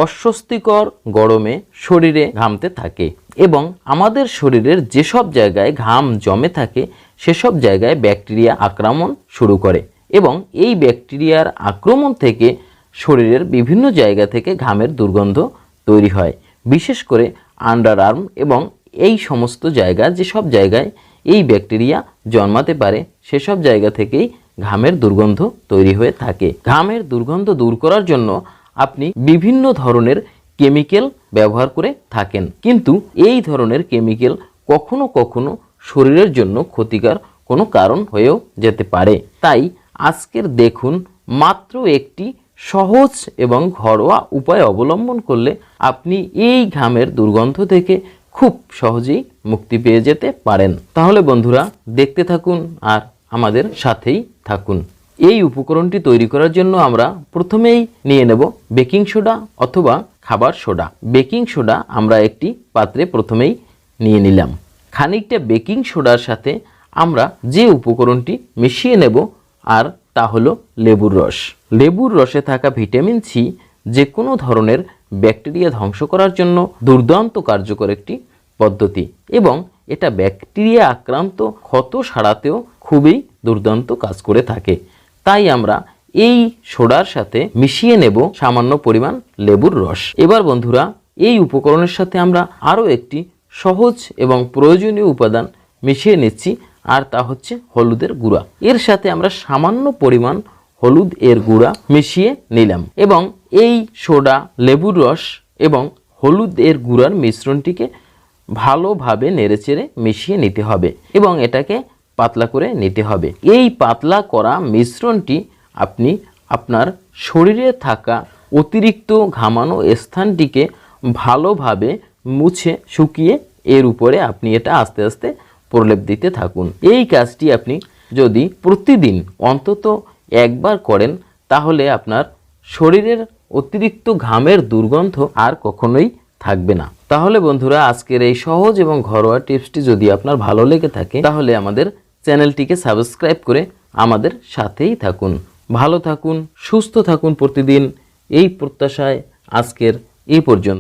অস্বস্তিকর গরমে শরীরে ঘামতে থাকে এবং আমাদের শরীরের যেসব জায়গায় ঘাম জমে থাকে সেসব জায়গায় ব্যাকটেরিয়া আক্রমণ শুরু করে এবং এই ব্যাকটেরিয়ার আক্রমণ থেকে শরীরের বিভিন্ন জায়গা থেকে ঘামের দুর্গন্ধ তৈরি হয়। বিশেষ করে আন্ডার আর্ম এবং এই সমস্ত জায়গা, যেসব জায়গায় এই ব্যাকটেরিয়া জন্মাতে পারে সেসব জায়গা থেকেই ঘামের দুর্গন্ধ তৈরি হয়ে থাকে। ঘামের দুর্গন্ধ দূর করার জন্য আপনি বিভিন্ন ধরনের কেমিক্যাল ব্যবহার করে থাকেন, কিন্তু এই ধরনের কেমিক্যাল কখনো কখনো শরীরের জন্য ক্ষতিকর কোনো কারণ হয়েও যেতে পারে। তাই আজকের দেখুন মাত্র একটি সহজ এবং ঘরোয়া উপায় অবলম্বন করলে আপনি এই ঘামের দুর্গন্ধ থেকে খুব সহজেই মুক্তি পেয়ে যেতে পারেন। তাহলে বন্ধুরা দেখতে থাকুন আর আমাদের সাথেই থাকুন। এই উপকরণটি তৈরি করার জন্য আমরা প্রথমেই নিয়ে নেব বেকিং সোডা অথবা খাবার সোডা। বেকিং সোডা আমরা একটি পাত্রে প্রথমেই নিয়ে নিলাম। খানিকটা বেকিং সোডার সাথে আমরা যে উপকরণটি মিশিয়ে নেব আর তা হলো লেবুর রস। লেবুর রসে থাকা ভিটামিন সি যে কোনো ধরনের ব্যাকটেরিয়া ধ্বংস করার জন্য দুর্দান্ত কার্যকর একটি পদ্ধতি এবং এটা ব্যাকটেরিয়া আক্রান্ত ক্ষত সারাতেও খুবই দুর্দান্ত কাজ করে থাকে। তাই আমরা এই সোডার সাথে মিশিয়ে নেব সামান্য পরিমাণ লেবুর রস। এবার বন্ধুরা এই উপকরণের সাথে আমরা আরও একটি সহজ এবং প্রয়োজনীয় উপাদান মিশিয়ে নিচ্ছি আর তা হচ্ছে হলুদের গুঁড়া। এর সাথে আমরা সামান্য পরিমাণ হলুদ এর গুঁড়া মিশিয়ে নিলাম এবং এই সোডা, লেবুর রস এবং হলুদ এর গুঁড়ার মিশ্রণটিকে ভালোভাবে নেড়েচেড়ে মিশিয়ে নিতে হবে এবং এটাকে পাতলা করে নিতে হবে। এই পাতলা করা মিশ্রণটি আপনি আপনার শরীরে থাকা অতিরিক্ত ঘামানো স্থানটিকে ভালোভাবে মুছে শুকিয়ে এর উপরে আপনি এটা আস্তে আস্তে প্রলেপ দিতে থাকুন। এই কাজটি আপনি যদি প্রতিদিন অন্তত একবার করেন তাহলে আপনার শরীরের অতিরিক্ত ঘামের দুর্গন্ধ আর কখনোই থাকবে না। তাহলে বন্ধুরা আজকের এই সহজ এবং ঘরোয়া টিপসটি যদি আপনার ভালো লেগে থাকে তাহলে আমাদের চ্যানেলটিকে সাবস্ক্রাইব করে আমাদের সাথেই থাকুন। ভালো থাকুন, সুস্থ থাকুন প্রতিদিন, এই প্রত্যাশায় আজকের এই পর্যন্ত।